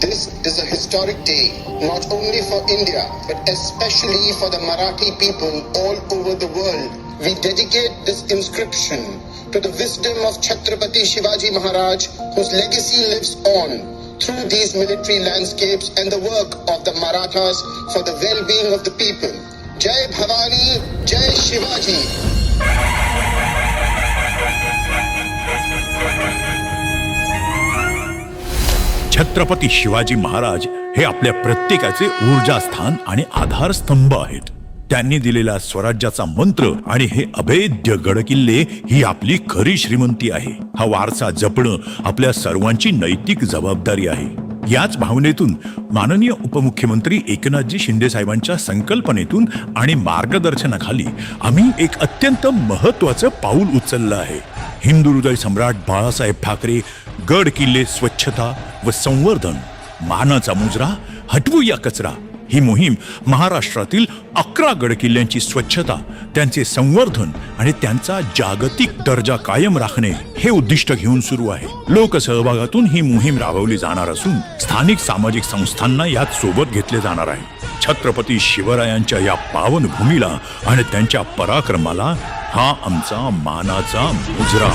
This is a historic day, not only for India, but especially for the Marathi people all over the world. We dedicate this inscription to the wisdom of Chhatrapati Shivaji Maharaj, whose legacy lives on through these military landscapes and the work of the Marathas for the well-being of the people. Jai Bhavani, Jai Shivaji. Chhatrapati Shivaji Maharaj हे आपल्या प्रत्येकाचे ऊर्जास्थान आणि आधारस्तंभ आहेत. त्यांनी दिलेला स्वराज्याचा मंत्र आणि हे अभेद्य गडकिल्ले ही आपली खरी श्रीमंती आहे. हा वारसा जपणं आपल्या सर्वांची नैतिक जबाबदारी आहे. याच भावनेतून माननीय उपमुख्यमंत्री एकनाथजी शिंदे साहेबांच्या संकल्पनेतून आणि मार्गदर्शनाखाली आम्ही एक अत्यंत महत्त्वाचं पाऊल उचललं आहे. हिंदू हृदय सम्राट बाळासाहेब ठाकरे गड किल्ले स्वच्छता व संवर्धन मानाचा मुजरा हटवूया कचरा ही मोहीम महाराष्ट्रातील 11 गड किल्ल्यांची स्वच्छता, त्यांचे संवर्धन आणि त्यांचा जागतिक दर्जा कायम राखणे हे उद्दिष्ट घेऊन सुरू आहे. लोकसहभागातून ही मोहीम राबवली जाणार असून स्थानिक सामाजिक संस्थांना यात सोबत घेतले जाणार आहे. छत्रपती शिवरायांच्या या पावन भूमीला आणि त्यांच्या पराक्रमाला हा आमचा मानाचा मुजरा.